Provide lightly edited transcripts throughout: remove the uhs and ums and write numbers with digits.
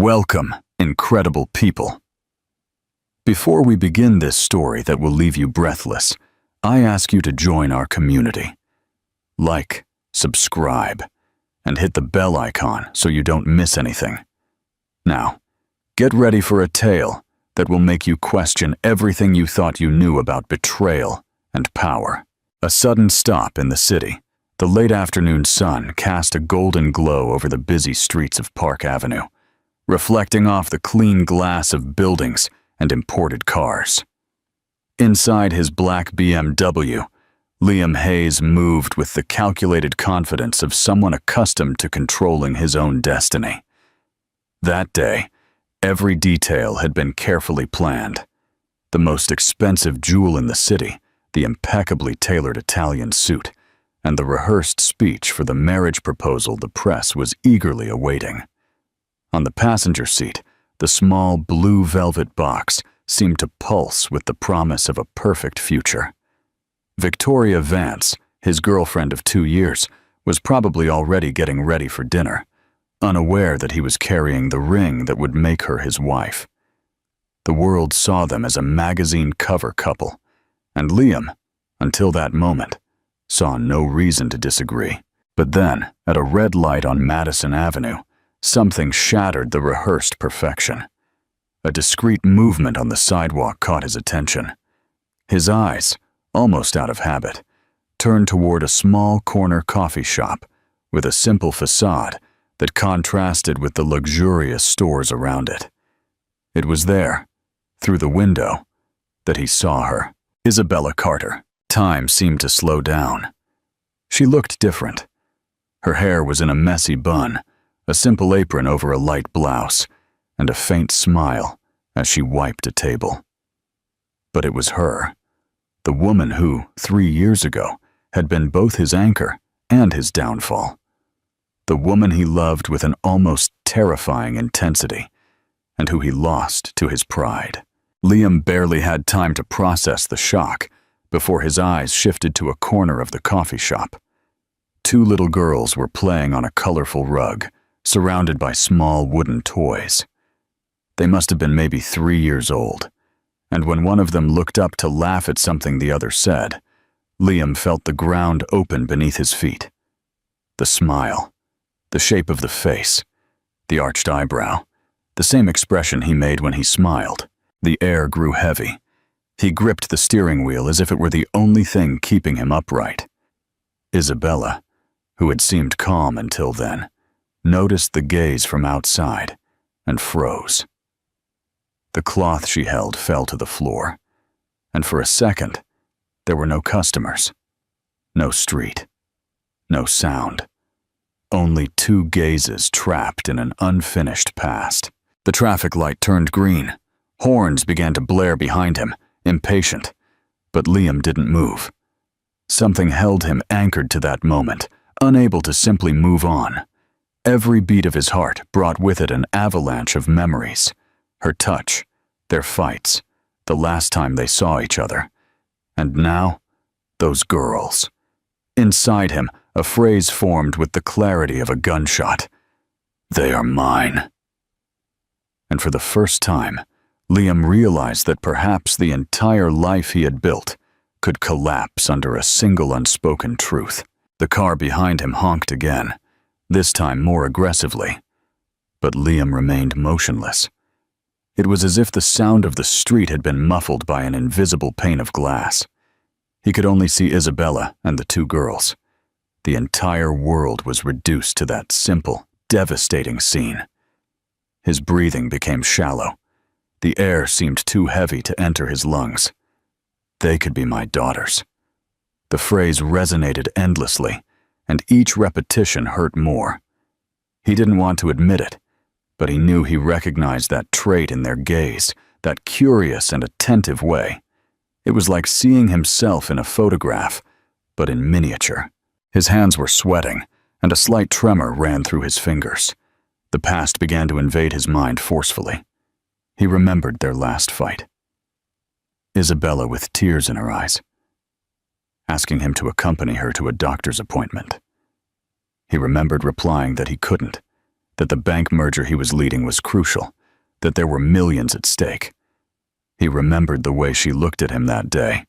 Welcome, incredible people. Before we begin this story that will leave you breathless, I ask you to join our community. Like, subscribe, and hit the bell icon so you don't miss anything. Now, get ready for a tale that will make you question everything you thought you knew about betrayal and power. A sudden stop in the city. The late afternoon sun cast a golden glow over the busy streets of Park Avenue, reflecting off the clean glass of buildings and imported cars. Inside his black BMW, Liam Hayes moved with the calculated confidence of someone accustomed to controlling his own destiny. That day, every detail had been carefully planned. The most expensive jewel in the city, the impeccably tailored Italian suit, and the rehearsed speech for the marriage proposal the press was eagerly awaiting. On the passenger seat, the small blue velvet box seemed to pulse with the promise of a perfect future. Victoria Vance, his girlfriend of 2 years, was probably already getting ready for dinner, unaware that he was carrying the ring that would make her his wife. The world saw them as a magazine cover couple, and Liam, until that moment, saw no reason to disagree. But then, at a red light on Madison Avenue, something shattered the rehearsed perfection. A discreet movement on the sidewalk caught his attention. His eyes, almost out of habit, turned toward a small corner coffee shop with a simple facade that contrasted with the luxurious stores around it. It was there, through the window, that he saw her. Isabella Carter. Time seemed to slow down. She looked different. Her hair was in a messy bun, a simple apron over a light blouse, and a faint smile as she wiped a table. But it was her, the woman who, 3 years ago, had been both his anchor and his downfall. The woman he loved with an almost terrifying intensity, and who he lost to his pride. Liam barely had time to process the shock before his eyes shifted to a corner of the coffee shop. 2 little girls were playing on a colorful rug, surrounded by small wooden toys. They must have been maybe 3 years old, and when one of them looked up to laugh at something the other said, Liam felt the ground open beneath his feet. The smile, the shape of the face, the arched eyebrow, the same expression he made when he smiled. The air grew heavy. He gripped the steering wheel as if it were the only thing keeping him upright. Isabella, who had seemed calm until then, noticed the gaze from outside and froze. The cloth she held fell to the floor, and for a second, there were no customers, no street, no sound, only 2 gazes trapped in an unfinished past. The traffic light turned green. Horns began to blare behind him, impatient, but Liam didn't move. Something held him anchored to that moment, unable to simply move on. Every beat of his heart brought with it an avalanche of memories. Her touch, their fights, the last time they saw each other. And now, those girls. Inside him, a phrase formed with the clarity of a gunshot. "They are mine." And for the first time, Liam realized that perhaps the entire life he had built could collapse under a single unspoken truth. The car behind him honked again, this time more aggressively. But Liam remained motionless. It was as if the sound of the street had been muffled by an invisible pane of glass. He could only see Isabella and the 2 girls. The entire world was reduced to that simple, devastating scene. His breathing became shallow. The air seemed too heavy to enter his lungs. They could be my daughters. The phrase resonated endlessly, and each repetition hurt more. He didn't want to admit it, but he knew he recognized that trait in their gaze, that curious and attentive way. It was like seeing himself in a photograph, but in miniature. His hands were sweating, and a slight tremor ran through his fingers. The past began to invade his mind forcefully. He remembered their last fight. Isabella with tears in her eyes, asking him to accompany her to a doctor's appointment. He remembered replying that he couldn't, that the bank merger he was leading was crucial, that there were millions at stake. He remembered the way she looked at him that day,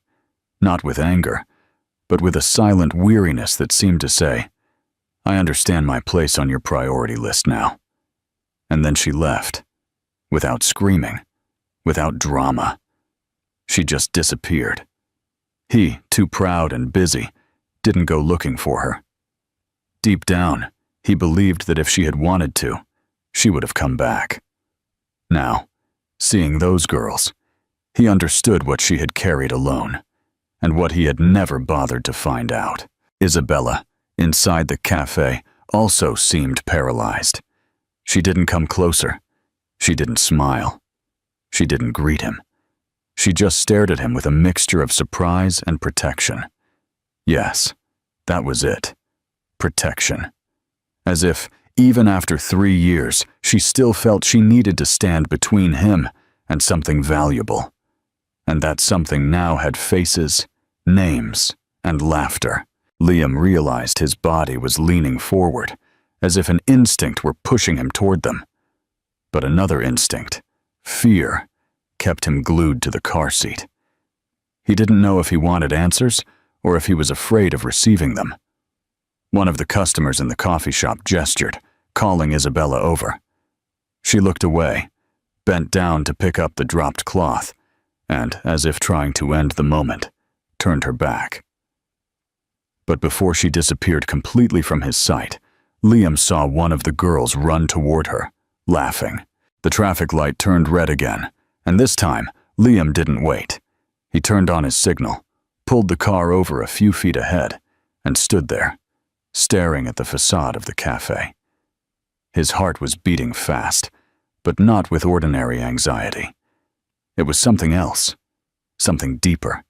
not with anger, but with a silent weariness that seemed to say, "I understand my place on your priority list now." And then she left, without screaming, without drama. She just disappeared. He, too proud and busy, didn't go looking for her. Deep down, he believed that if she had wanted to, she would have come back. Now, seeing those girls, he understood what she had carried alone, and what he had never bothered to find out. Isabella, inside the cafe, also seemed paralyzed. She didn't come closer. She didn't smile. She didn't greet him. She just stared at him with a mixture of surprise and protection. Yes, that was it. Protection. As if, even after 3 years, she still felt she needed to stand between him and something valuable. And that something now had faces, names, and laughter. Liam realized his body was leaning forward, as if an instinct were pushing him toward them. But another instinct, fear, kept him glued to the car seat. He didn't know if he wanted answers or if he was afraid of receiving them. One of the customers in the coffee shop gestured, calling Isabella over. She looked away, bent down to pick up the dropped cloth, and, as if trying to end the moment, turned her back. But before she disappeared completely from his sight, Liam saw one of the girls run toward her, laughing. The traffic light turned red again, and this time, Liam didn't wait. He turned on his signal, pulled the car over a few feet ahead, and stood there, staring at the facade of the cafe. His heart was beating fast, but not with ordinary anxiety. It was something else, something deeper.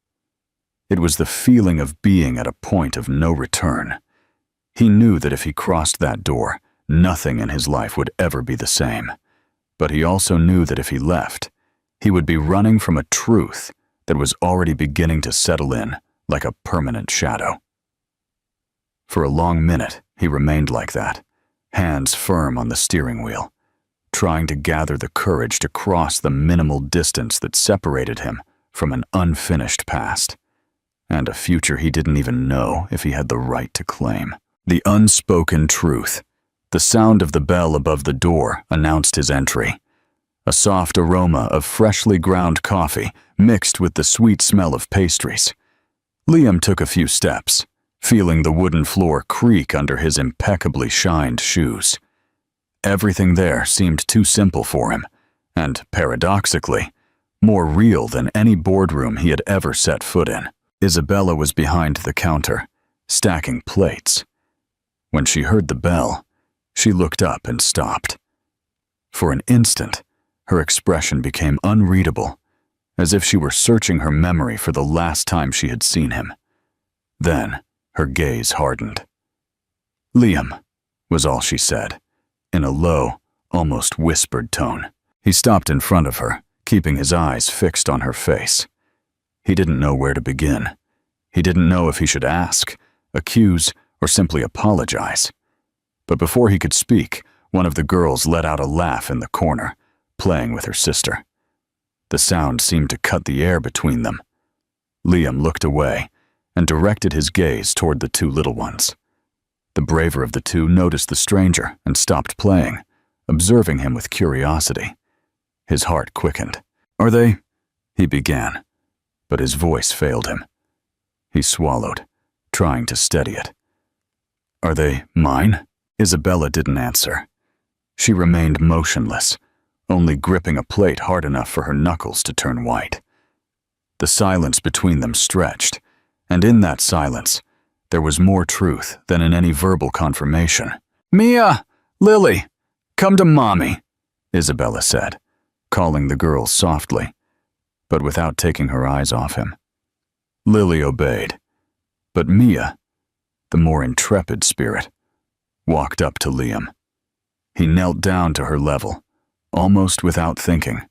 It was the feeling of being at a point of no return. He knew that if he crossed that door, nothing in his life would ever be the same. But he also knew that if he left, he would be running from a truth that was already beginning to settle in like a permanent shadow. For a long minute, he remained like that, hands firm on the steering wheel, trying to gather the courage to cross the minimal distance that separated him from an unfinished past, and a future he didn't even know if he had the right to claim. The unspoken truth. The sound of the bell above the door announced his entry. A soft aroma of freshly ground coffee mixed with the sweet smell of pastries. Liam took a few steps, feeling the wooden floor creak under his impeccably shined shoes. Everything there seemed too simple for him, and, paradoxically, more real than any boardroom he had ever set foot in. Isabella was behind the counter, stacking plates. When she heard the bell, she looked up and stopped. For an instant, her expression became unreadable, as if she were searching her memory for the last time she had seen him. Then, her gaze hardened. "Liam," was all she said, in a low, almost whispered tone. He stopped in front of her, keeping his eyes fixed on her face. He didn't know where to begin. He didn't know if he should ask, accuse, or simply apologize. But before he could speak, one of the girls let out a laugh in the corner, playing with her sister. The sound seemed to cut the air between them. Liam looked away and directed his gaze toward the two little ones. The braver of the two noticed the stranger and stopped playing, observing him with curiosity. His heart quickened. "Are they?" he began, but his voice failed him. He swallowed, trying to steady it. "Are they mine?" Isabella didn't answer. She remained motionless, only gripping a plate hard enough for her knuckles to turn white. The silence between them stretched, and in that silence, there was more truth than in any verbal confirmation. "Mia! Lily! Come to Mommy!" Isabella said, calling the girls softly, but without taking her eyes off him. Lily obeyed, but Mia, the more intrepid spirit, walked up to Liam. He knelt down to her level, almost without thinking,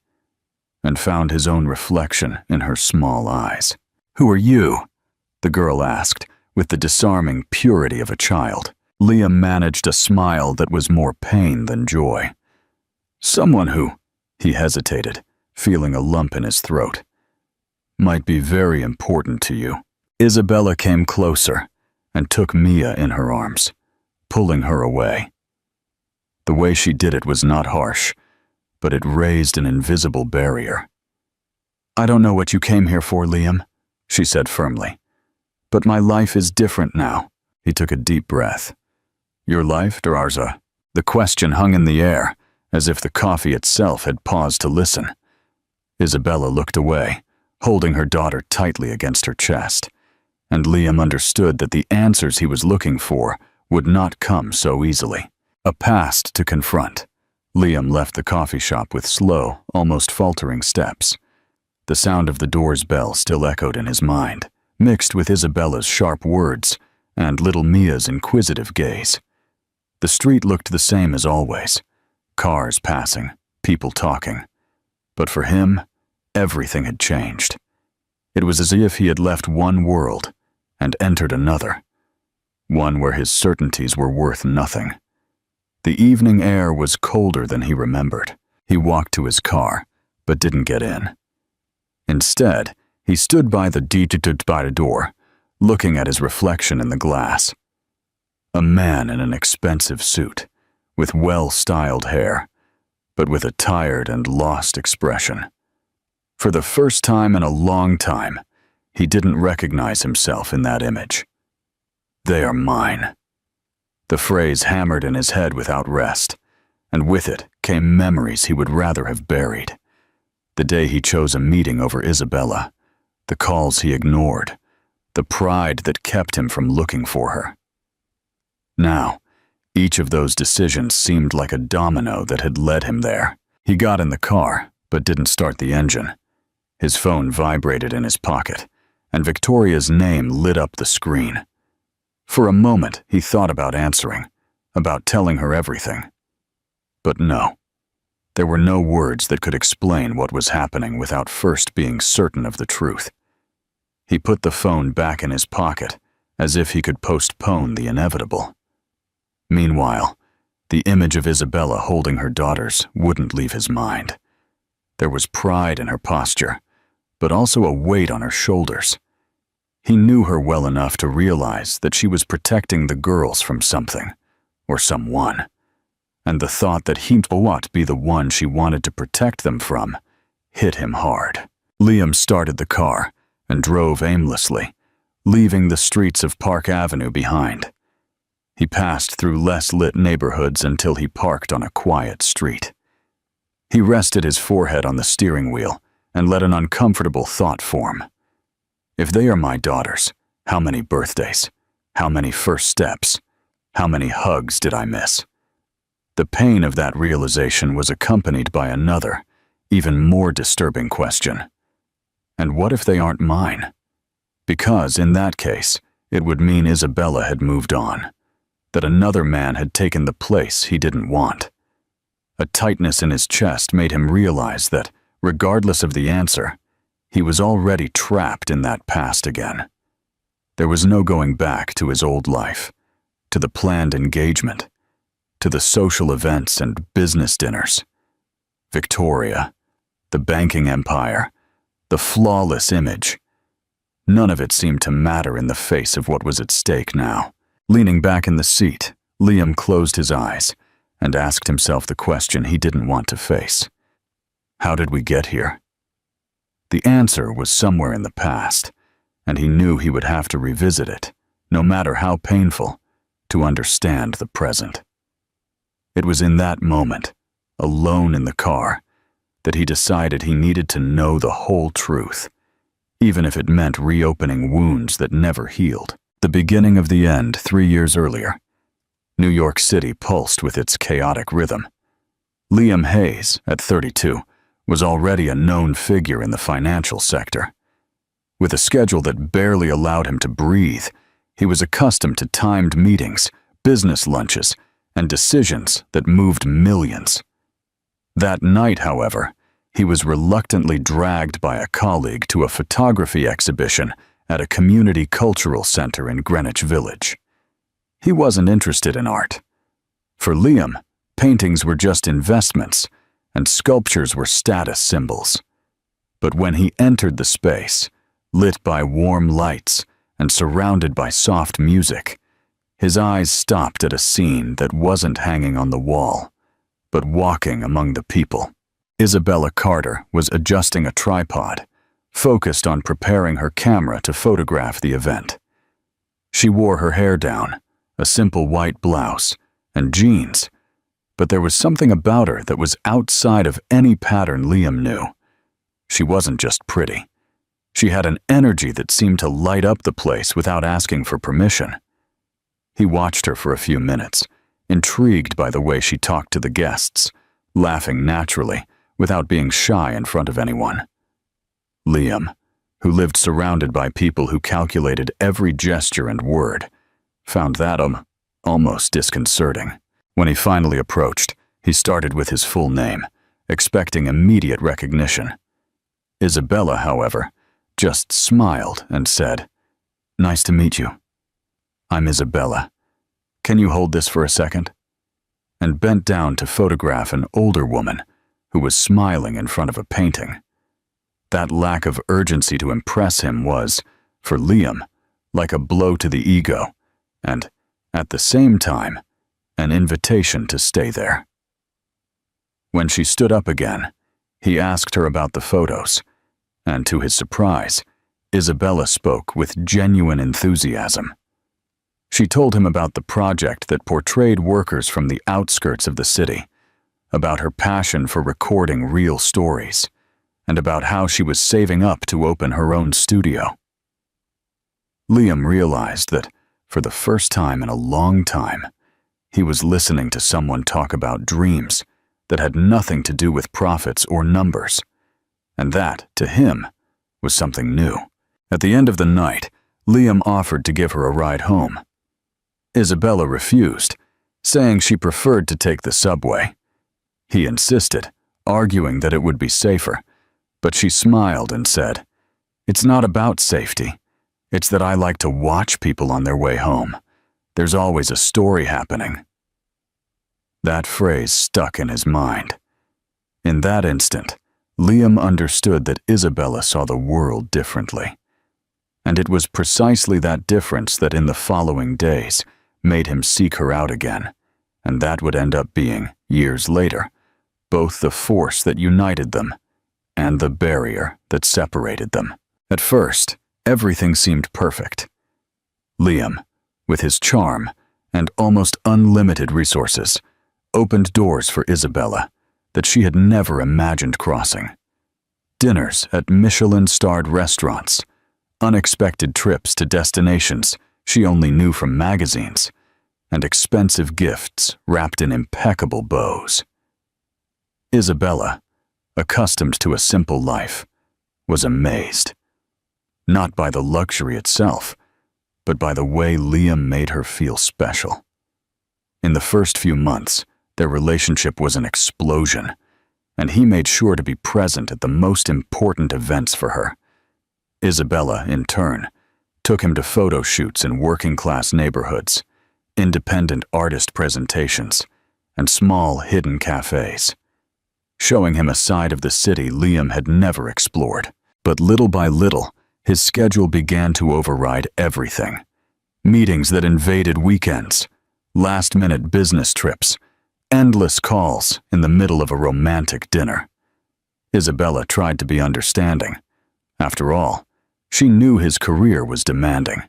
and found his own reflection in her small eyes. "Who are you?" the girl asked, with the disarming purity of a child. Liam managed a smile that was more pain than joy. Someone who, he hesitated, feeling a lump in his throat, might be very important to you. Isabella came closer and took Mia in her arms, pulling her away. The way she did it was not harsh, but it raised an invisible barrier. "I don't know what you came here for, Liam," she said firmly, "but my life is different now." He took a deep breath. "Your life, Darza?" The question hung in the air, as if the coffee itself had paused to listen. Isabella looked away, holding her daughter tightly against her chest, and Liam understood that the answers he was looking for would not come so easily. A past to confront. Liam left the coffee shop with slow, almost faltering steps. The sound of the door's bell still echoed in his mind, mixed with Isabella's sharp words and little Mia's inquisitive gaze. The street looked the same as always. Cars passing, people talking. But for him, everything had changed. It was as if he had left one world and entered another, one where his certainties were worth nothing. The evening air was colder than he remembered. He walked to his car, but didn't get in. Instead, he stood by the door, looking at his reflection in the glass. A man in an expensive suit, with well-styled hair, but with a tired and lost expression. For the first time in a long time, he didn't recognize himself in that image. "They are mine." The phrase hammered in his head without rest, and with it came memories he would rather have buried. The day he chose a meeting over Isabella, the calls he ignored, the pride that kept him from looking for her. Now, each of those decisions seemed like a domino that had led him there. He got in the car, but didn't start the engine. His phone vibrated in his pocket, and Victoria's name lit up the screen. For a moment, he thought about answering, about telling her everything. But no. There were no words that could explain what was happening without first being certain of the truth. He put the phone back in his pocket, as if he could postpone the inevitable. Meanwhile, the image of Isabella holding her daughters wouldn't leave his mind. There was pride in her posture, but also a weight on her shoulders. He knew her well enough to realize that she was protecting the girls from something, or someone, and the thought that he might be the one she wanted to protect them from hit him hard. Liam started the car and drove aimlessly, leaving the streets of Park Avenue behind. He passed through less lit neighborhoods until he parked on a quiet street. He rested his forehead on the steering wheel and let an uncomfortable thought form. If they are my daughters, how many birthdays? How many first steps? How many hugs did I miss? The pain of that realization was accompanied by another, even more disturbing question. And what if they aren't mine? Because in that case, it would mean Isabella had moved on, that another man had taken the place he didn't want. A tightness in his chest made him realize that, regardless of the answer, he was already trapped in that past again. There was no going back to his old life, to the planned engagement, to the social events and business dinners. Victoria, the banking empire, the flawless image. None of it seemed to matter in the face of what was at stake now. Leaning back in the seat, Liam closed his eyes and asked himself the question he didn't want to face. How did we get here? The answer was somewhere in the past, and he knew he would have to revisit it, no matter how painful, to understand the present. It was in that moment, alone in the car, that he decided he needed to know the whole truth, even if it meant reopening wounds that never healed. The beginning of the end 3 years earlier. New York City pulsed with its chaotic rhythm. Liam Hayes, at 32, was already a known figure in the financial sector. With a schedule that barely allowed him to breathe, he was accustomed to timed meetings, business lunches, and decisions that moved millions. That night, however, he was reluctantly dragged by a colleague to a photography exhibition at a community cultural center in Greenwich Village. He wasn't interested in art. For Liam, paintings were just investments, and sculptures were status symbols. But when he entered the space, lit by warm lights and surrounded by soft music, his eyes stopped at a scene that wasn't hanging on the wall, but walking among the people. Isabella Carter was adjusting a tripod, focused on preparing her camera to photograph the event. She wore her hair down, a simple white blouse, and jeans, but there was something about her that was outside of any pattern Liam knew. She wasn't just pretty. She had an energy that seemed to light up the place without asking for permission. He watched her for a few minutes, intrigued by the way she talked to the guests, laughing naturally, without being shy in front of anyone. Liam, who lived surrounded by people who calculated every gesture and word, found that almost disconcerting. When he finally approached, he started with his full name, expecting immediate recognition. Isabella, however, just smiled and said, "Nice to meet you. I'm Isabella. Can you hold this for a second?" And bent down to photograph an older woman who was smiling in front of a painting. That lack of urgency to impress him was, for Liam, like a blow to the ego, and, at the same time, an invitation to stay there. When she stood up again, he asked her about the photos, and to his surprise, Isabella spoke with genuine enthusiasm. She told him about the project that portrayed workers from the outskirts of the city, about her passion for recording real stories, and about how she was saving up to open her own studio. Liam realized that, for the first time in a long time, he was listening to someone talk about dreams that had nothing to do with profits or numbers, and that, to him, was something new. At the end of the night, Liam offered to give her a ride home. Isabella refused, saying she preferred to take the subway. He insisted, arguing that it would be safer, but she smiled and said, "It's not about safety. It's that I like to watch people on their way home. There's always a story happening." That phrase stuck in his mind. In that instant, Liam understood that Isabella saw the world differently. And it was precisely that difference that in the following days made him seek her out again, and that would end up being, years later, both the force that united them and the barrier that separated them. At first, everything seemed perfect. Liam, with his charm and almost unlimited resources, opened doors for Isabella that she had never imagined crossing. Dinners at Michelin-starred restaurants, unexpected trips to destinations she only knew from magazines, and expensive gifts wrapped in impeccable bows. Isabella, accustomed to a simple life, was amazed, not by the luxury itself, but by the way Liam made her feel special. In the first few months, their relationship was an explosion, and he made sure to be present at the most important events for her. Isabella, in turn, took him to photo shoots in working-class neighborhoods, independent artist presentations, and small hidden cafes, showing him a side of the city Liam had never explored. But little by little, his schedule began to override everything. Meetings that invaded weekends, last-minute business trips, endless calls in the middle of a romantic dinner. Isabella tried to be understanding. After all, she knew his career was demanding.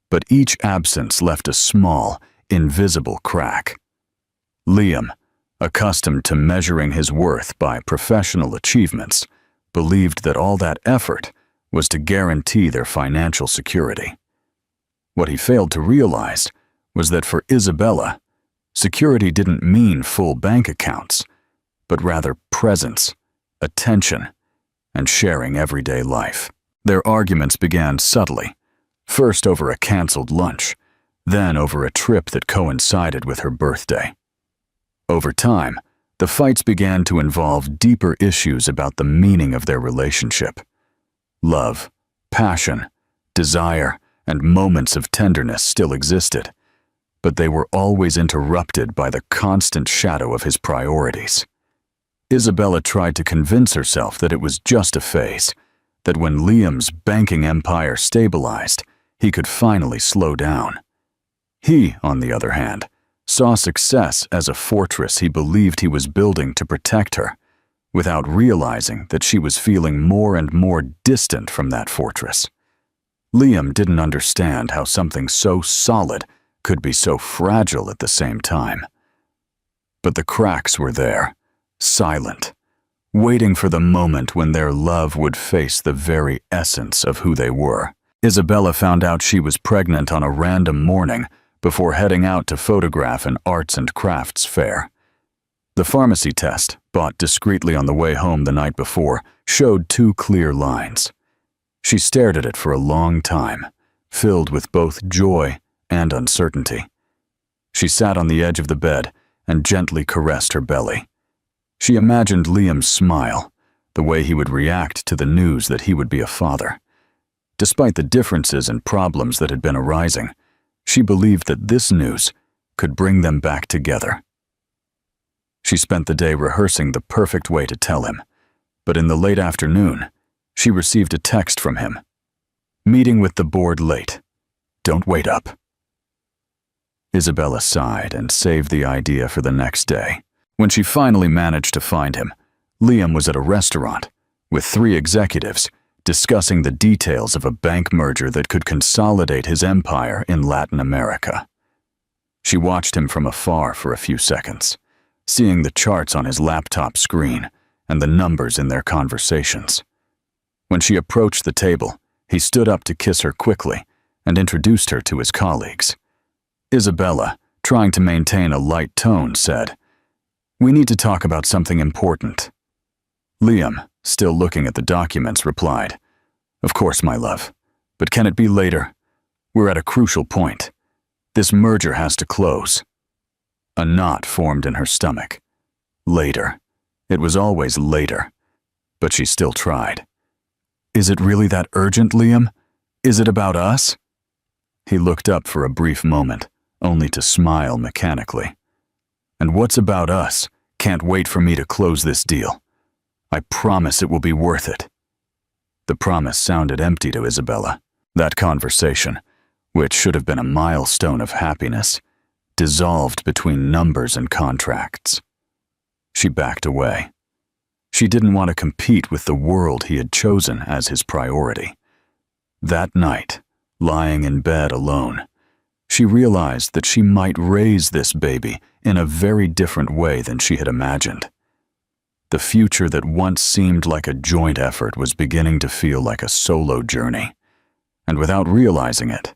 But each absence left a small, invisible crack. Liam, accustomed to measuring his worth by professional achievements, believed that all that effort was to guarantee their financial security. What he failed to realize was that for Isabella, security didn't mean full bank accounts, but rather presence, attention, and sharing everyday life. Their arguments began subtly, first over a canceled lunch, then over a trip that coincided with her birthday. Over time, the fights began to involve deeper issues about the meaning of their relationship. Love, passion, desire, and moments of tenderness still existed, but they were always interrupted by the constant shadow of his priorities. Isabella tried to convince herself that it was just a phase, that when Liam's banking empire stabilized, he could finally slow down. He, on the other hand, saw success as a fortress he believed he was building to protect her, without realizing that she was feeling more and more distant from that fortress. Liam didn't understand how something so solid could be so fragile at the same time. But the cracks were there, silent, waiting for the moment when their love would face the very essence of who they were. Isabella found out she was pregnant on a random morning before heading out to photograph an arts and crafts fair. The pharmacy test, bought discreetly on the way home the night before, showed 2 clear lines. She stared at it for a long time, filled with both joy and uncertainty. She sat on the edge of the bed and gently caressed her belly. She imagined Liam's smile, the way he would react to the news that he would be a father. Despite the differences and problems that had been arising, she believed that this news could bring them back together. She spent the day rehearsing the perfect way to tell him, but in the late afternoon, she received a text from him. "Meeting with the board late. Don't wait up." Isabella sighed and saved the idea for the next day. When she finally managed to find him, Liam was at a restaurant with 3 executives discussing the details of a bank merger that could consolidate his empire in Latin America. She watched him from afar for a few seconds, seeing the charts on his laptop screen and the numbers in their conversations. When she approached the table, he stood up to kiss her quickly and introduced her to his colleagues. Isabella, trying to maintain a light tone, said, "We need to talk about something important." Liam, still looking at the documents, replied, "Of course, my love, but can it be later? We're at a crucial point. This merger has to close." A knot formed in her stomach. Later. It was always later. But she still tried. "Is it really that urgent, Liam? Is it about us?" He looked up for a brief moment, only to smile mechanically. "And what's about us can't wait for me to close this deal. I promise it will be worth it." The promise sounded empty to Isabella. That conversation, which should have been a milestone of happiness, dissolved between numbers and contracts. She backed away. She didn't want to compete with the world he had chosen as his priority. That night, lying in bed alone, she realized that she might raise this baby in a very different way than she had imagined. The future that once seemed like a joint effort was beginning to feel like a solo journey. And without realizing it,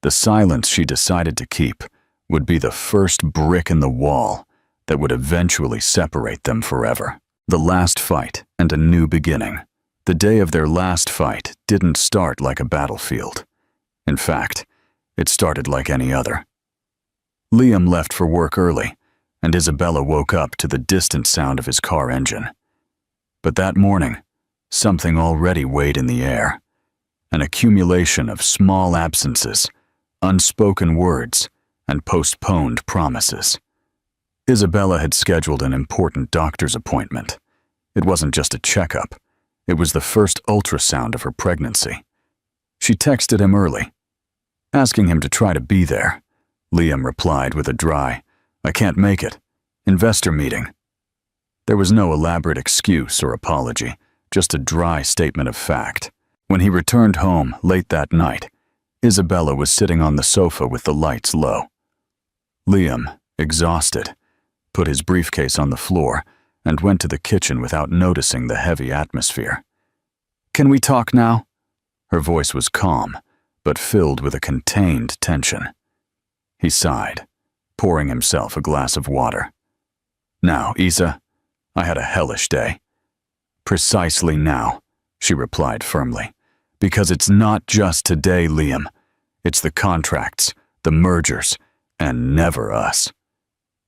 the silence she decided to keep would be the first brick in the wall that would eventually separate them forever. The last fight and a new beginning. The day of their last fight didn't start like a battlefield. In fact, it started like any other. Liam left for work early, and Isabella woke up to the distant sound of his car engine. But that morning, something already weighed in the air. An accumulation of small absences, unspoken words, and postponed promises. Isabella had scheduled an important doctor's appointment. It wasn't just a checkup. It was the first ultrasound of her pregnancy. She texted him early, asking him to try to be there. Liam replied with a dry, "I can't make it. Investor meeting." There was no elaborate excuse or apology, just a dry statement of fact. When he returned home late that night, Isabella was sitting on the sofa with the lights low. Liam, exhausted, put his briefcase on the floor and went to the kitchen without noticing the heavy atmosphere. "Can we talk now?" Her voice was calm, but filled with a contained tension. He sighed, pouring himself a glass of water. "Now, Isa, I had a hellish day." "Precisely now," she replied firmly. "Because it's not just today, Liam. It's the contracts, the mergers, and never us."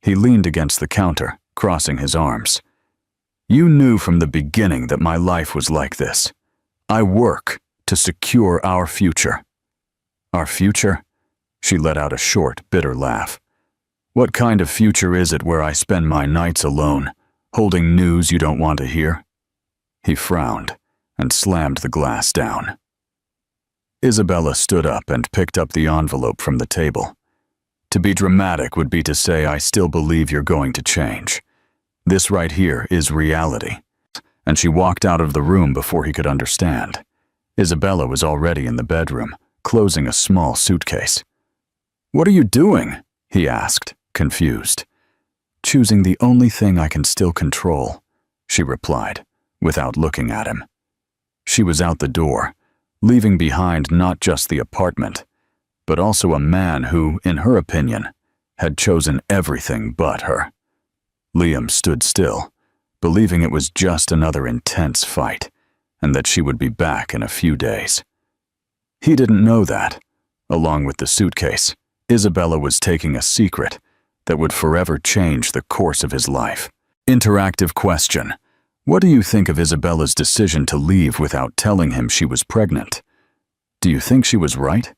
He leaned against the counter, crossing his arms. "You knew from the beginning that my life was like this. I work to secure our future." "Our future?" She let out a short, bitter laugh. What kind of future is it where I spend my nights alone, holding news you don't want to hear? He frowned and slammed the glass down. Isabella stood up and picked up the envelope from the table. To be dramatic would be to say I still believe you're going to change. This right here is reality. And she walked out of the room before he could understand. Isabella was already in the bedroom, closing a small suitcase. "What are you doing?" he asked, confused. "Choosing the only thing I can still control," she replied, without looking at him. She was out the door, leaving behind not just the apartment, but also a man who, in her opinion, had chosen everything but her. Liam stood still, believing it was just another intense fight, and that she would be back in a few days. He didn't know that, along with the suitcase, Isabella was taking a secret that would forever change the course of his life. Interactive question. What do you think of Isabella's decision to leave without telling him she was pregnant? Do you think she was right?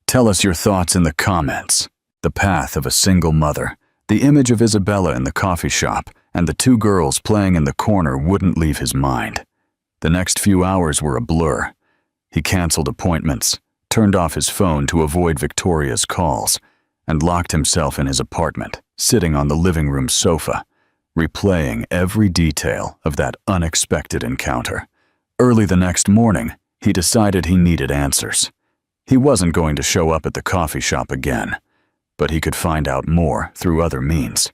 Tell us your thoughts in the comments. The path of a single mother, the image of Isabella in the coffee shop, and the two girls playing in the corner wouldn't leave his mind. The next few hours were a blur. He canceled appointments, turned off his phone to avoid Victoria's calls, and locked himself in his apartment, sitting on the living room sofa, replaying every detail of that unexpected encounter. Early the next morning, he decided he needed answers. He wasn't going to show up at the coffee shop again, but he could find out more through other means.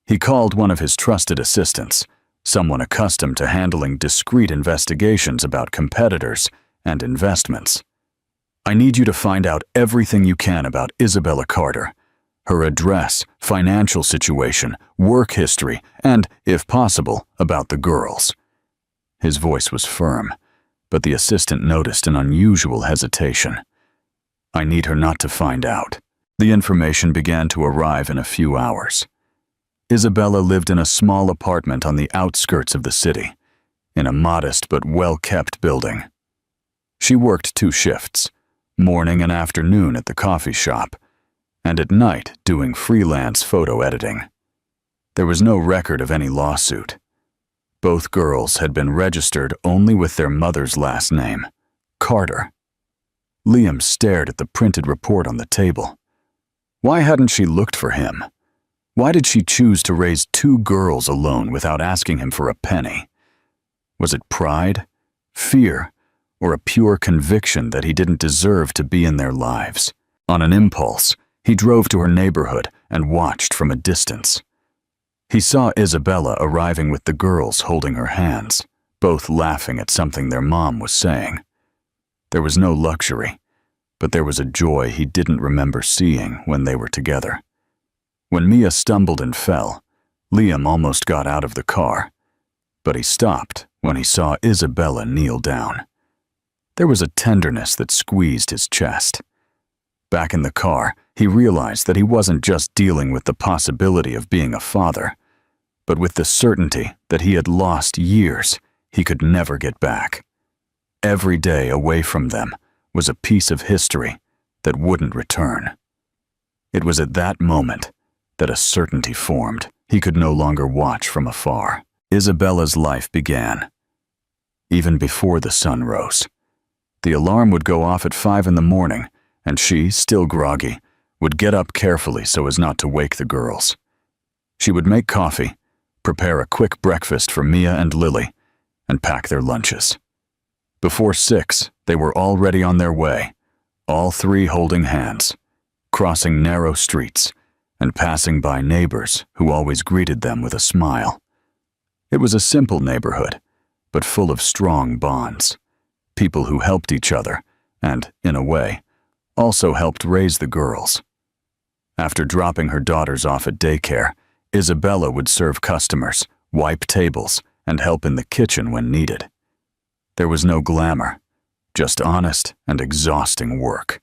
He called one of his trusted assistants, someone accustomed to handling discreet investigations about competitors and investments. "I need you to find out everything you can about Isabella Carter, her address, financial situation, work history, and, if possible, about the girls." His voice was firm, but the assistant noticed an unusual hesitation. "I need her not to find out." The information began to arrive in a few hours. Isabella lived in a small apartment on the outskirts of the city, in a modest but well-kept building. She worked 2 shifts, morning and afternoon at the coffee shop, and at night doing freelance photo editing. There was no record of any lawsuit. Both girls had been registered only with their mother's last name, Carter. Liam stared at the printed report on the table. Why hadn't she looked for him? Why did she choose to raise 2 girls alone without asking him for a penny? Was it pride, fear, or a pure conviction that he didn't deserve to be in their lives? On an impulse, he drove to her neighborhood and watched from a distance. He saw Isabella arriving with the girls holding her hands, both laughing at something their mom was saying. There was no luxury, but there was a joy he didn't remember seeing when they were together. When Mia stumbled and fell, Liam almost got out of the car, but he stopped when he saw Isabella kneel down. There was a tenderness that squeezed his chest. Back in the car, he realized that he wasn't just dealing with the possibility of being a father, but with the certainty that he had lost years he could never get back. Every day away from them was a piece of history that wouldn't return. It was at that moment that a certainty formed he could no longer watch from afar. Isabella's life began. Even before the sun rose. The alarm would go off at 5 in the morning, and she, still groggy, would get up carefully so as not to wake the girls. She would make coffee, prepare a quick breakfast for Mia and Lily, and pack their lunches. Before 6, they were already on their way, all 3 holding hands, crossing narrow streets, and passing by neighbors who always greeted them with a smile. It was a simple neighborhood, but full of strong bonds. People who helped each other and, in a way, also helped raise the girls. After dropping her daughters off at daycare, Isabella would serve customers, wipe tables, and help in the kitchen when needed. There was no glamour, just honest and exhausting work.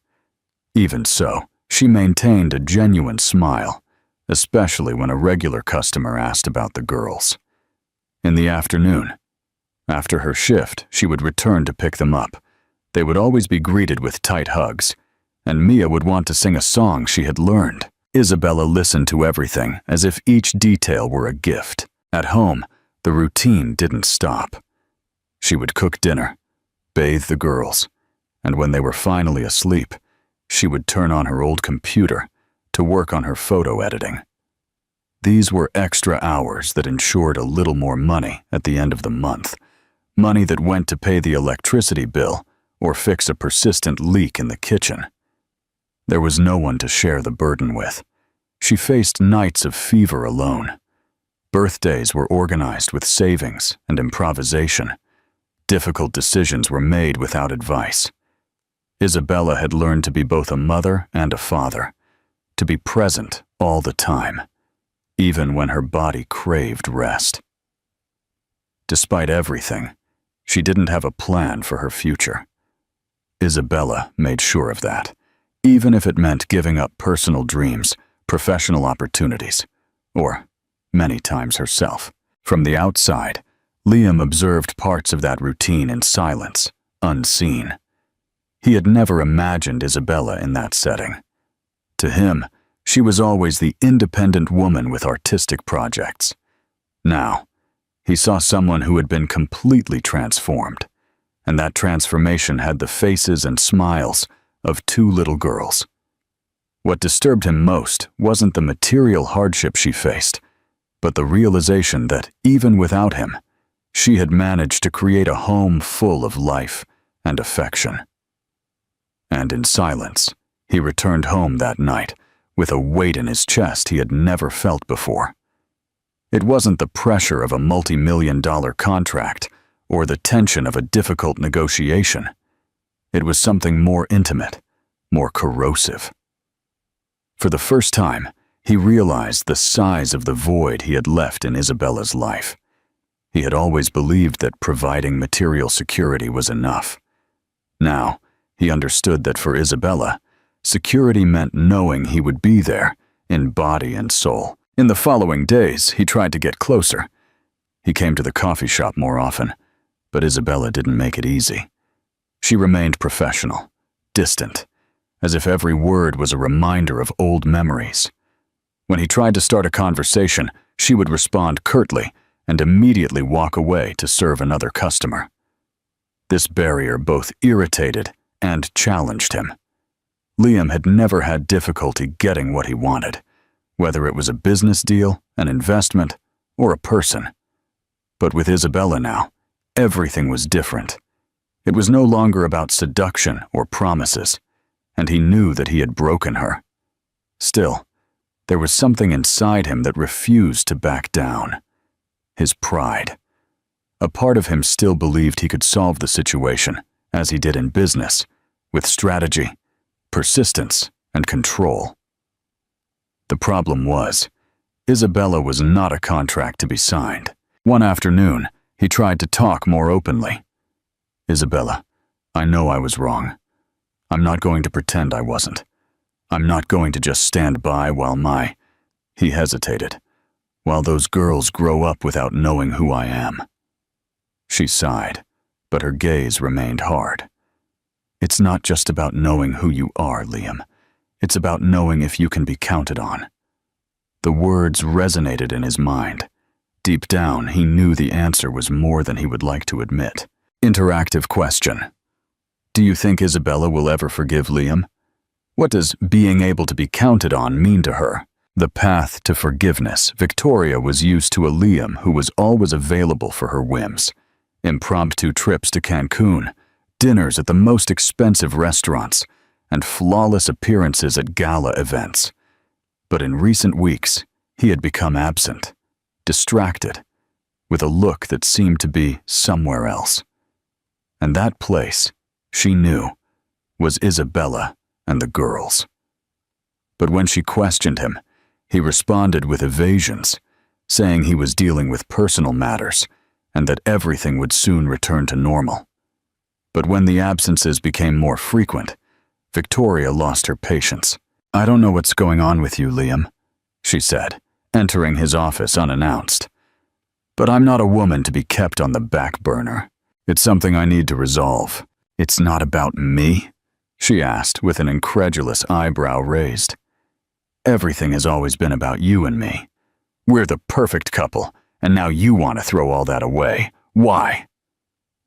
Even so, she maintained a genuine smile, especially when a regular customer asked about the girls. In the afternoon, after her shift, she would return to pick them up. They would always be greeted with tight hugs, and Mia would want to sing a song she had learned. Isabella listened to everything as if each detail were a gift. At home, the routine didn't stop. She would cook dinner, bathe the girls, and when they were finally asleep, she would turn on her old computer to work on her photo editing. These were extra hours that ensured a little more money at the end of the month, money that went to pay the electricity bill or fix a persistent leak in the kitchen. There was no one to share the burden with. She faced nights of fever alone. Birthdays were organized with savings and improvisation. Difficult decisions were made without advice. Isabella had learned to be both a mother and a father, to be present all the time, even when her body craved rest. Despite everything, she didn't have a plan for her future. Isabella made sure of that, even if it meant giving up personal dreams, professional opportunities, or many times herself. From the outside, Liam observed parts of that routine in silence, unseen. He had never imagined Isabella in that setting. To him, she was always the independent woman with artistic projects. Now, he saw someone who had been completely transformed, and that transformation had the faces and smiles of two little girls. What disturbed him most wasn't the material hardship she faced, but the realization that, even without him, she had managed to create a home full of life and affection. And in silence, he returned home that night with a weight in his chest he had never felt before. It wasn't the pressure of a multi-million-dollar contract or the tension of a difficult negotiation. It was something more intimate, more corrosive. For the first time, he realized the size of the void he had left in Isabella's life. He had always believed that providing material security was enough. Now, he understood that for Isabella, security meant knowing he would be there, in body and soul. In the following days, he tried to get closer. He came to the coffee shop more often, but Isabella didn't make it easy. She remained professional, distant, as if every word was a reminder of old memories. When he tried to start a conversation, she would respond curtly and immediately walk away to serve another customer. This barrier both irritated and challenged him. Liam had never had difficulty getting what he wanted, whether it was a business deal, an investment, or a person. But with Isabella now, everything was different. It was no longer about seduction or promises, and he knew that he had broken her. Still, there was something inside him that refused to back down. His pride. A part of him still believed he could solve the situation, as he did in business, with strategy, persistence, and control. The problem was, Isabella was not a contract to be signed. One afternoon, he tried to talk more openly. Isabella, I know I was wrong. I'm not going to pretend I wasn't. I'm not going to just stand by while He hesitated. While those girls grow up without knowing who I am. She sighed, but her gaze remained hard. It's not just about knowing who you are, Liam. It's about knowing if you can be counted on. The words resonated in his mind. Deep down, he knew the answer was more than he would like to admit. Interactive question. Do you think Isabella will ever forgive Liam? What does being able to be counted on mean to her? The path to forgiveness Victoria was used to a Liam who was always available for her whims. Impromptu trips to Cancun, dinners at the most expensive restaurants, and flawless appearances at gala events. But in recent weeks, he had become absent, distracted, with a look that seemed to be somewhere else. And that place, she knew, was Isabella and the girls. But when she questioned him, he responded with evasions, saying he was dealing with personal matters and that everything would soon return to normal. But when the absences became more frequent, Victoria lost her patience. I don't know what's going on with you, Liam, she said, entering his office unannounced. But I'm not a woman to be kept on the back burner. It's something I need to resolve. It's not about me, she asked with an incredulous eyebrow raised. Everything has always been about you and me. We're the perfect couple, and now you want to throw all that away. Why?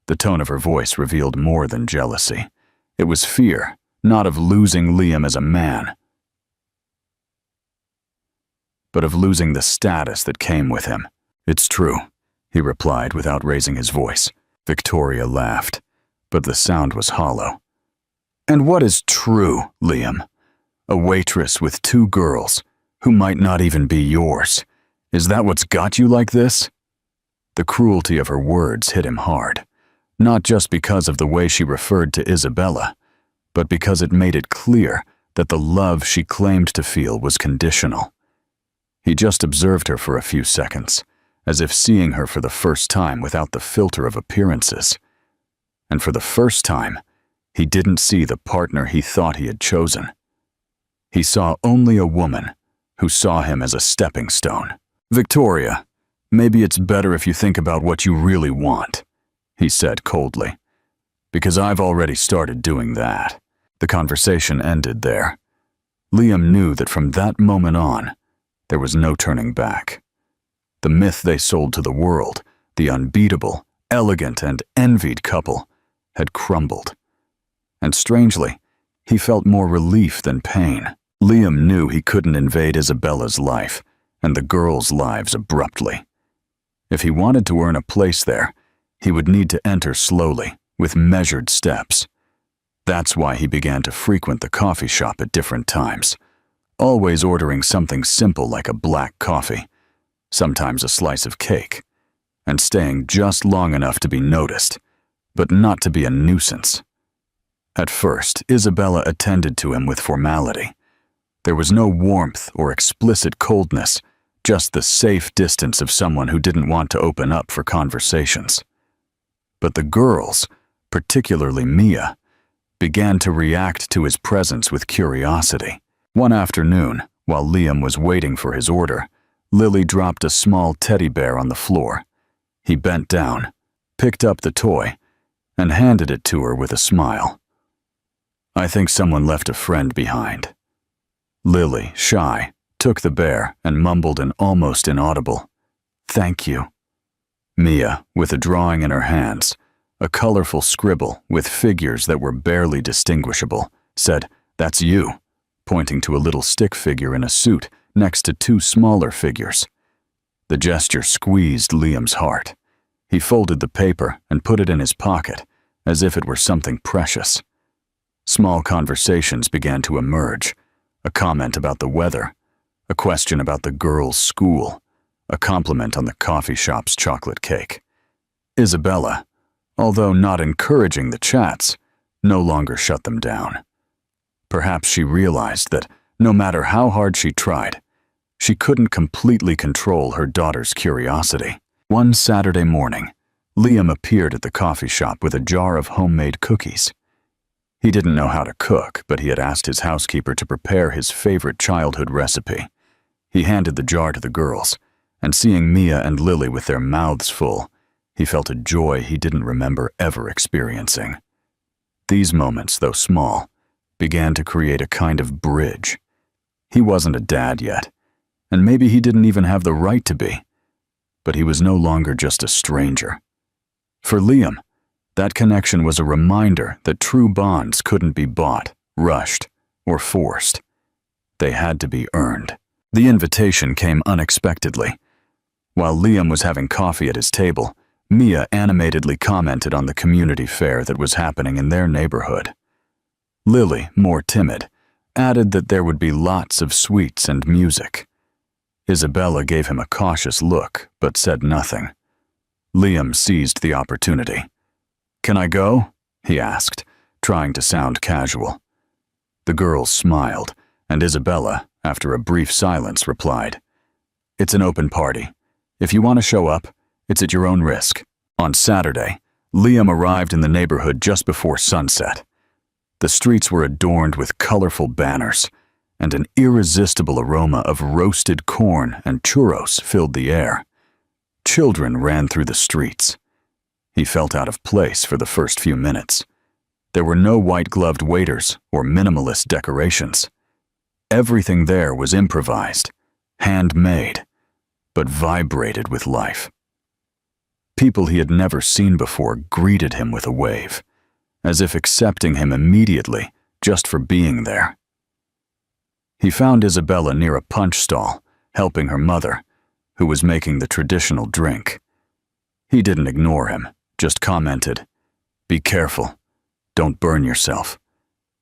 The tone of her voice revealed more than jealousy. It was fear, not of losing Liam as a man, but of losing the status that came with him. It's true, he replied without raising his voice. Victoria laughed, but the sound was hollow. And what is true, Liam? A waitress with 2 girls, who might not even be yours. Is that what's got you like this? The cruelty of her words hit him hard, not just because of the way she referred to Isabella, but because it made it clear that the love she claimed to feel was conditional. He just observed her for a few seconds, as if seeing her for the first time without the filter of appearances. And for the first time, he didn't see the partner he thought he had chosen. He saw only a woman who saw him as a stepping stone. Victoria, maybe it's better if you think about what you really want, he said coldly, because I've already started doing that. The conversation ended there. Liam knew that from that moment on, there was no turning back. The myth they sold to the world, the unbeatable, elegant, and envied couple, had crumbled. And strangely, he felt more relief than pain. Liam knew he couldn't invade Isabella's life and the girls' lives abruptly. If he wanted to earn a place there, he would need to enter slowly, with measured steps. That's why he began to frequent the coffee shop at different times, always ordering something simple like a black coffee, sometimes a slice of cake, and staying just long enough to be noticed, but not to be a nuisance. At first, Isabella attended to him with formality. There was no warmth or explicit coldness, just the safe distance of someone who didn't want to open up for conversations. But the girls, particularly Mia, began to react to his presence with curiosity. One afternoon, while Liam was waiting for his order, Lily dropped a small teddy bear on the floor. He bent down, picked up the toy, and handed it to her with a smile. I think someone left a friend behind. Lily, shy, took the bear and mumbled an almost inaudible, "Thank you." Mia, with a drawing in her hands, a colorful scribble with figures that were barely distinguishable, said, "That's you," pointing to a little stick figure in a suit next to 2 smaller figures. The gesture squeezed Liam's heart. He folded the paper and put it in his pocket, as if it were something precious. Small conversations began to emerge, a comment about the weather, a question about the girls' school, a compliment on the coffee shop's chocolate cake. Isabella, although not encouraging the chats, no longer shut them down. Perhaps she realized that, no matter how hard she tried, she couldn't completely control her daughter's curiosity. One Saturday morning, Liam appeared at the coffee shop with a jar of homemade cookies. He didn't know how to cook, but he had asked his housekeeper to prepare his favorite childhood recipe. He handed the jar to the girls, and seeing Mia and Lily with their mouths full, he felt a joy he didn't remember ever experiencing. These moments, though small, began to create a kind of bridge. He wasn't a dad yet, and maybe he didn't even have the right to be, but he was no longer just a stranger. For Liam, that connection was a reminder that true bonds couldn't be bought, rushed, or forced. They had to be earned. The invitation came unexpectedly. While Liam was having coffee at his table, Mia animatedly commented on the community fair that was happening in their neighborhood. Lily, more timid, added that there would be lots of sweets and music. Isabella gave him a cautious look, but said nothing. Liam seized the opportunity. "Can I go?" he asked, trying to sound casual. The girls smiled, and Isabella, after a brief silence, replied, "It's an open party. If you want to show up, it's at your own risk." On Saturday, Liam arrived in the neighborhood just before sunset. The streets were adorned with colorful banners, and an irresistible aroma of roasted corn and churros filled the air. Children ran through the streets. He felt out of place for the first few minutes. There were no white-gloved waiters or minimalist decorations. Everything there was improvised, handmade, but vibrated with life. People he had never seen before greeted him with a wave, as if accepting him immediately just for being there. He found Isabella near a punch stall, helping her mother, who was making the traditional drink. He didn't ignore him, just commented, "Be careful. Don't burn yourself.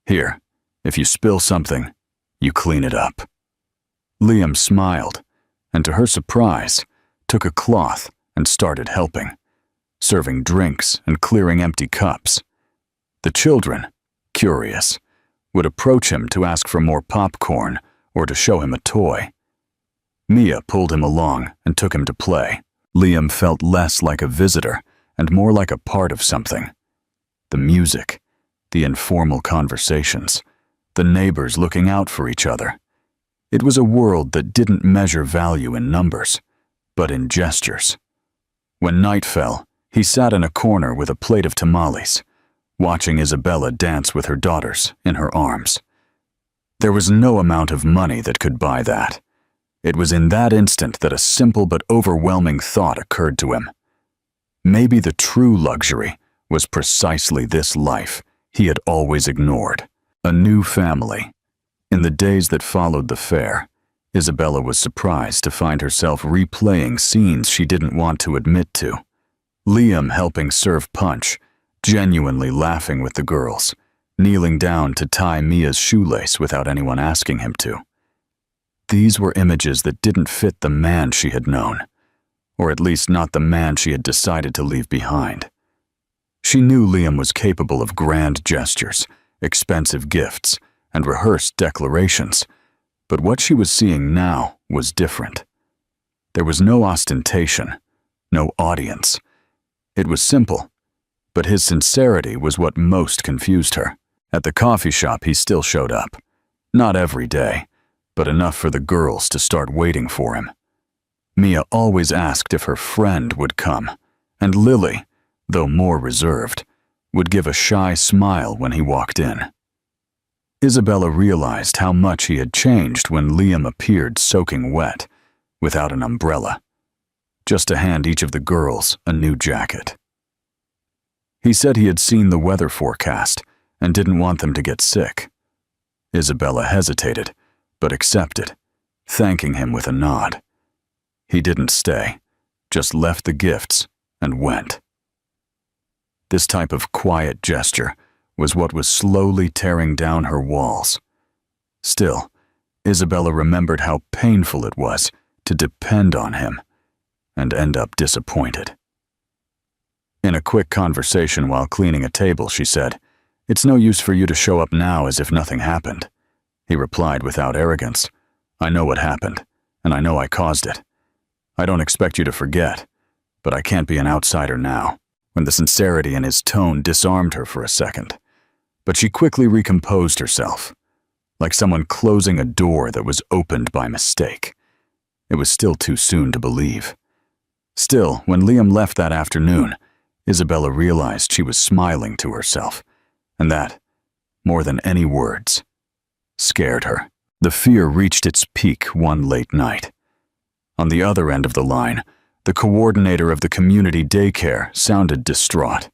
Here, if you spill something, you clean it up." Liam smiled, and to her surprise, took a cloth and started helping, serving drinks and clearing empty cups. The children, curious, would approach him to ask for more popcorn or to show him a toy. Mia pulled him along and took him to play. Liam felt less like a visitor and more like a part of something. The music, the informal conversations, the neighbors looking out for each other. It was a world that didn't measure value in numbers, but in gestures. When night fell, he sat in a corner with a plate of tamales, watching Isabella dance with her daughters in her arms. There was no amount of money that could buy that. It was in that instant that a simple but overwhelming thought occurred to him. Maybe the true luxury was precisely this life he had always ignored. A new family. In the days that followed the fair, Isabella was surprised to find herself replaying scenes she didn't want to admit to. Liam helping serve punch, genuinely laughing with the girls, kneeling down to tie Mia's shoelace without anyone asking him to. These were images that didn't fit the man she had known, or at least not the man she had decided to leave behind. She knew Liam was capable of grand gestures, expensive gifts, and rehearsed declarations, but what she was seeing now was different. There was no ostentation, no audience. It was simple, but his sincerity was what most confused her. At the coffee shop, he still showed up. Not every day, but enough for the girls to start waiting for him. Mia always asked if her friend would come, and Lily, though more reserved, would give a shy smile when he walked in. Isabella realized how much he had changed when Liam appeared soaking wet, without an umbrella, just to hand each of the girls a new jacket. He said he had seen the weather forecast and didn't want them to get sick. Isabella hesitated, but accepted, thanking him with a nod. He didn't stay, just left the gifts and went. This type of quiet gesture was what was slowly tearing down her walls. Still, Isabella remembered how painful it was to depend on him and end up disappointed. In a quick conversation while cleaning a table, she said, "It's no use for you to show up now as if nothing happened." He replied without arrogance, "I know what happened, and I know I caused it. I don't expect you to forget, but I can't be an outsider now." When the sincerity in his tone disarmed her for a second, but she quickly recomposed herself, like someone closing a door that was opened by mistake. It was still too soon to believe. Still, when Liam left that afternoon, Isabella realized she was smiling to herself, and that, more than any words, scared her. The fear reached its peak one late night. On the other end of the line, the coordinator of the community daycare sounded distraught.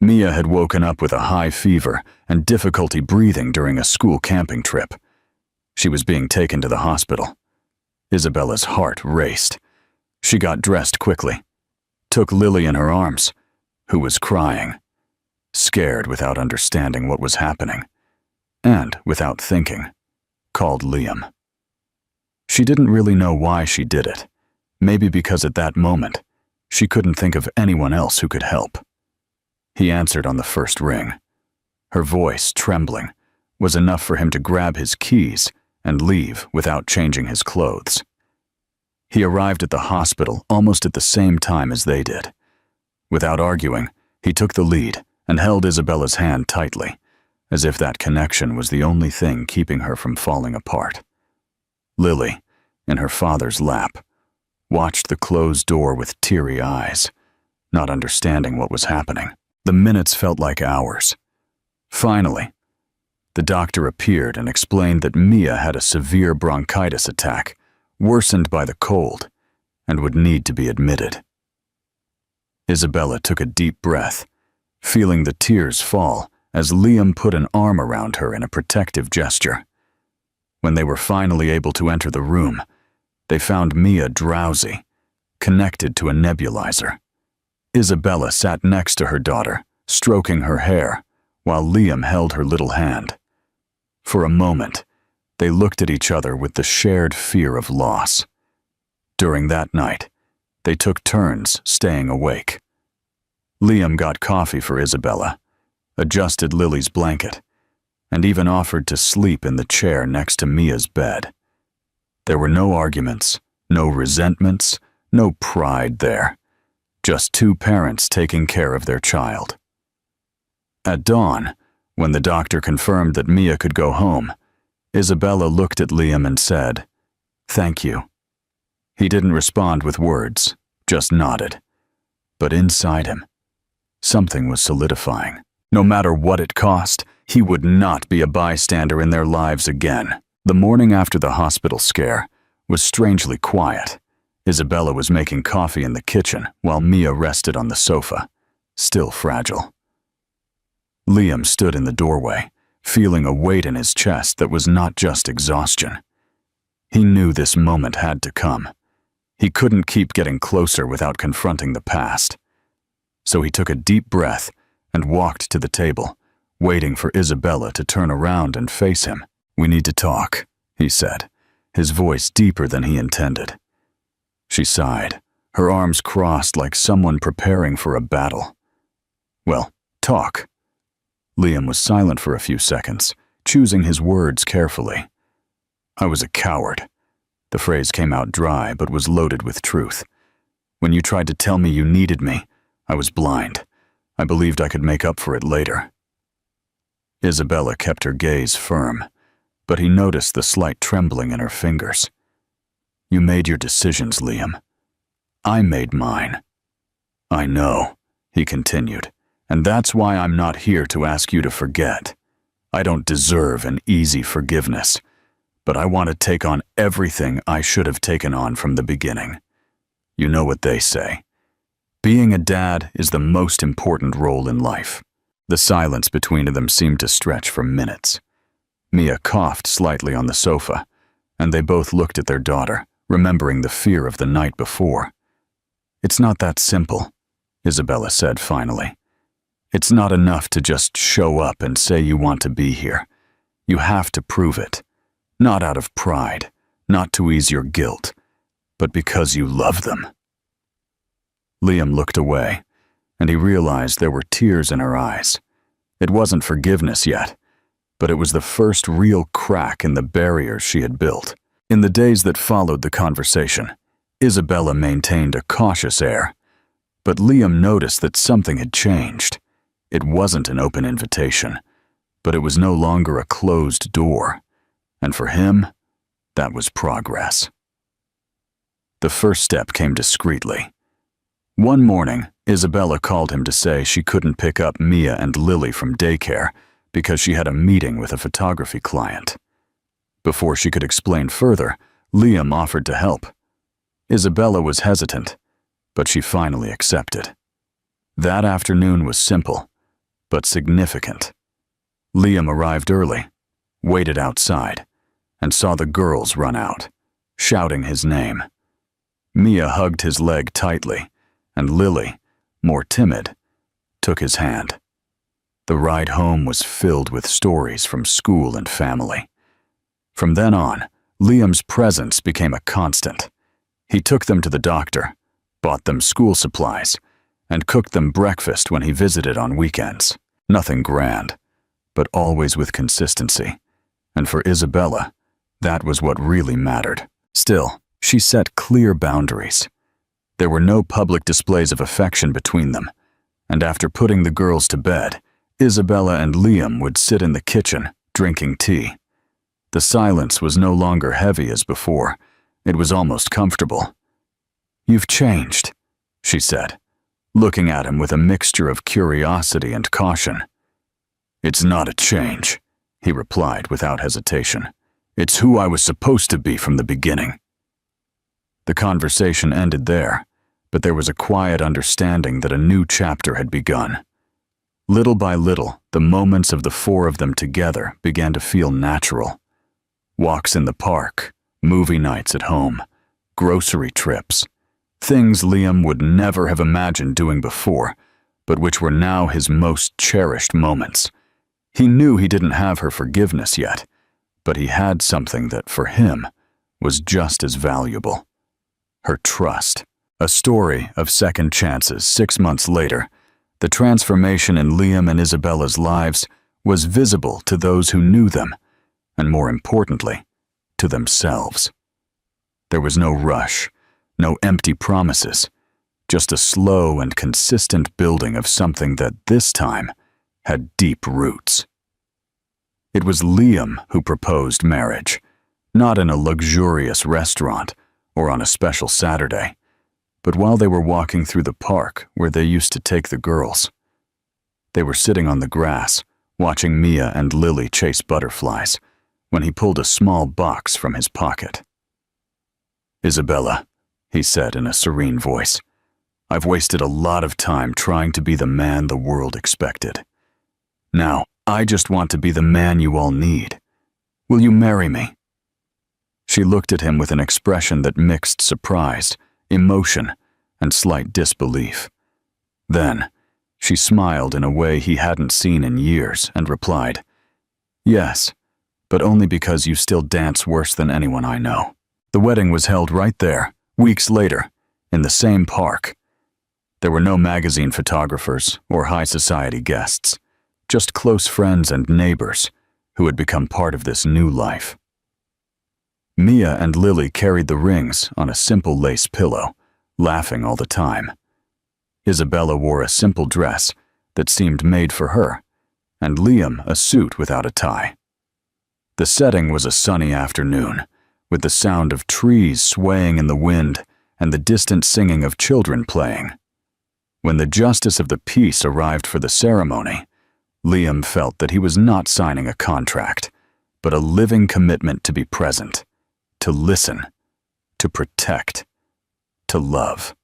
Mia had woken up with a high fever and difficulty breathing during a school camping trip. She was being taken to the hospital. Isabella's heart raced. She got dressed quickly, took Lily in her arms, who was crying, scared without understanding what was happening, and, without thinking, called Liam. She didn't really know why she did it. Maybe because at that moment, she couldn't think of anyone else who could help. He answered on the first ring. Her voice, trembling, was enough for him to grab his keys and leave without changing his clothes. He arrived at the hospital almost at the same time as they did. Without arguing, he took the lead and held Isabella's hand tightly, as if that connection was the only thing keeping her from falling apart. Lily, in her father's lap, watched the closed door with teary eyes, not understanding what was happening. The minutes felt like hours. Finally, the doctor appeared and explained that Mia had a severe bronchitis attack, worsened by the cold, and would need to be admitted. Isabella took a deep breath, feeling the tears fall as Liam put an arm around her in a protective gesture. When they were finally able to enter the room, they found Mia drowsy, connected to a nebulizer. Isabella sat next to her daughter, stroking her hair, while Liam held her little hand. For a moment, they looked at each other with the shared fear of loss. During that night, they took turns staying awake. Liam got coffee for Isabella, adjusted Lily's blanket, and even offered to sleep in the chair next to Mia's bed. There were no arguments, no resentments, no pride there. Just two parents taking care of their child. At dawn, when the doctor confirmed that Mia could go home, Isabella looked at Liam and said, "Thank you." He didn't respond with words, just nodded. But inside him, something was solidifying. No matter what it cost, he would not be a bystander in their lives again. The morning after the hospital scare was strangely quiet. Isabella was making coffee in the kitchen while Mia rested on the sofa, still fragile. Liam stood in the doorway, feeling a weight in his chest that was not just exhaustion. He knew this moment had to come. He couldn't keep getting closer without confronting the past. So he took a deep breath and walked to the table, waiting for Isabella to turn around and face him. "We need to talk," he said, his voice deeper than he intended. She sighed, her arms crossed like someone preparing for a battle. "Well, talk." Liam was silent for a few seconds, choosing his words carefully. "I was a coward." The phrase came out dry but was loaded with truth. "When you tried to tell me you needed me, I was blind. I believed I could make up for it later." Isabella kept her gaze firm, but he noticed the slight trembling in her fingers. "You made your decisions, Liam. I made mine." "I know," he continued, "and that's why I'm not here to ask you to forget. I don't deserve an easy forgiveness, but I want to take on everything I should have taken on from the beginning. You know what they say. Being a dad is the most important role in life." The silence between them seemed to stretch for minutes. Mia coughed slightly on the sofa, and they both looked at their daughter, remembering the fear of the night before. "It's not that simple," Isabella said finally. "It's not enough to just show up and say you want to be here. You have to prove it, not out of pride, not to ease your guilt, but because you love them." Liam looked away, and he realized there were tears in her eyes. It wasn't forgiveness yet, but it was the first real crack in the barriers she had built. In the days that followed the conversation, Isabella maintained a cautious air, but Liam noticed that something had changed. It wasn't an open invitation, but it was no longer a closed door, and for him, that was progress. The first step came discreetly. One morning, Isabella called him to say she couldn't pick up Mia and Lily from daycare because she had a meeting with a photography client. Before she could explain further, Liam offered to help. Isabella was hesitant, but she finally accepted. That afternoon was simple, but significant. Liam arrived early, waited outside, and saw the girls run out, shouting his name. Mia hugged his leg tightly, and Lily, more timid, took his hand. The ride home was filled with stories from school and family. From then on, Liam's presence became a constant. He took them to the doctor, bought them school supplies, and cooked them breakfast when he visited on weekends. Nothing grand, but always with consistency. And for Isabella, that was what really mattered. Still, she set clear boundaries. There were no public displays of affection between them, and after putting the girls to bed, Isabella and Liam would sit in the kitchen, drinking tea. The silence was no longer heavy as before. It was almost comfortable. "You've changed," she said, looking at him with a mixture of curiosity and caution. "It's not a change," he replied without hesitation. "It's who I was supposed to be from the beginning." The conversation ended there, but there was a quiet understanding that a new chapter had begun. Little by little, the moments of the four of them together began to feel natural. Walks in the park, movie nights at home, grocery trips. Things Liam would never have imagined doing before, but which were now his most cherished moments. He knew he didn't have her forgiveness yet, but he had something that, for him, was just as valuable. Her trust. A story of second chances 6 months later, the transformation in Liam and Isabella's lives was visible to those who knew them, and more importantly, to themselves. There was no rush, no empty promises, just a slow and consistent building of something that this time had deep roots. It was Liam who proposed marriage, not in a luxurious restaurant or on a special Saturday, but while they were walking through the park where they used to take the girls. They were sitting on the grass, watching Mia and Lily chase butterflies, when he pulled a small box from his pocket. "Isabella," he said in a serene voice, "I've wasted a lot of time trying to be the man the world expected. Now, I just want to be the man you all need. Will you marry me?" She looked at him with an expression that mixed surprise, emotion, and slight disbelief. Then, she smiled in a way he hadn't seen in years and replied, "Yes, but only because you still dance worse than anyone I know." The wedding was held right there, weeks later, in the same park. There were no magazine photographers or high society guests, just close friends and neighbors who had become part of this new life. Mia and Lily carried the rings on a simple lace pillow, laughing all the time. Isabella wore a simple dress that seemed made for her, and Liam a suit without a tie. The setting was a sunny afternoon, with the sound of trees swaying in the wind and the distant singing of children playing. When the justice of the peace arrived for the ceremony, Liam felt that he was not signing a contract, but a living commitment to be present, to listen, to protect, to love.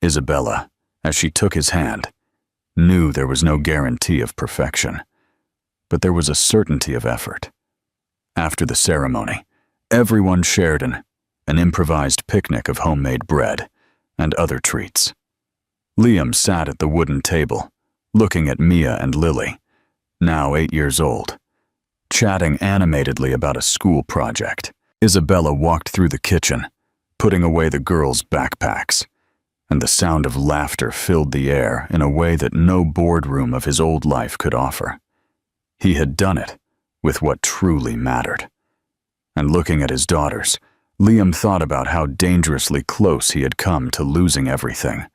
Isabella, as she took his hand, knew there was no guarantee of perfection, but there was a certainty of effort. After the ceremony, everyone shared an improvised picnic of homemade bread and other treats. Liam sat at the wooden table, looking at Mia and Lily, now 8 years old, chatting animatedly about a school project. Isabella walked through the kitchen, putting away the girls' backpacks, and the sound of laughter filled the air in a way that no boardroom of his old life could offer. He had done it with what truly mattered. And looking at his daughters, Liam thought about how dangerously close he had come to losing everything,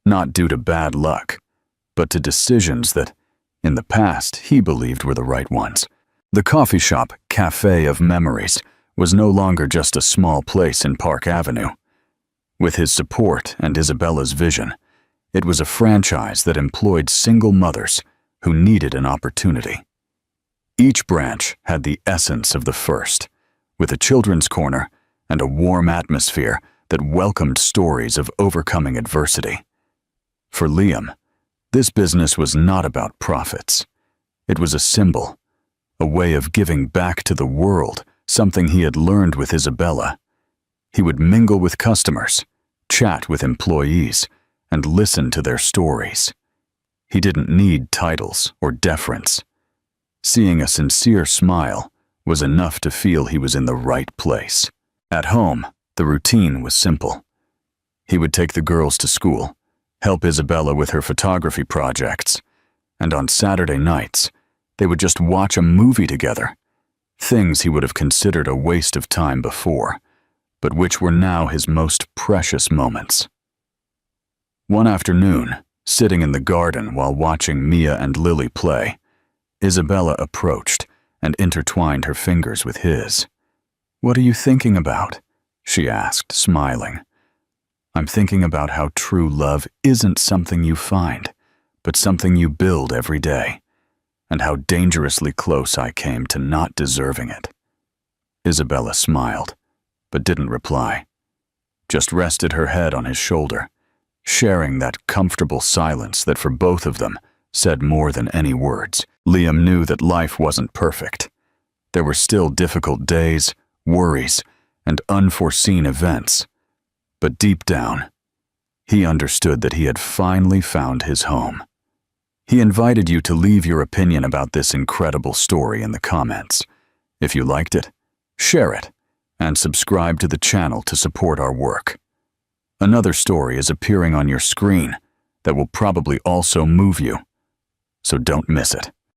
not due to bad luck, but to decisions that, in the past, he believed were the right ones. The coffee shop, Cafe of Memories, was no longer just a small place in Park Avenue. With his support and Isabella's vision, it was a franchise that employed single mothers who needed an opportunity. Each branch had the essence of the first, with a children's corner and a warm atmosphere that welcomed stories of overcoming adversity. For Liam, this business was not about profits. It was a symbol, a way of giving back to the world, something he had learned with Isabella. He would mingle with customers, chat with employees, and listen to their stories. He didn't need titles or deference. Seeing a sincere smile was enough to feel he was in the right place. At home, the routine was simple. He would take the girls to school, help Isabella with her photography projects, and on Saturday nights, they would just watch a movie together, things he would have considered a waste of time before, but which were now his most precious moments. One afternoon, sitting in the garden while watching Mia and Lily play, Isabella approached and intertwined her fingers with his. "What are you thinking about?" she asked, smiling. "I'm thinking about how true love isn't something you find, but something you build every day. and how dangerously close I came to not deserving it. Isabella smiled, but didn't reply. Just rested her head on his shoulder, sharing that comfortable silence that for both of them said more than any words. Liam knew that life wasn't perfect. There were still difficult days, worries, and unforeseen events. But deep down, he understood that he had finally found his home. He invited you to leave your opinion about this incredible story in the comments. If you liked it, share it, and subscribe to the channel to support our work. Another story is appearing on your screen that will probably also move you, so don't miss it.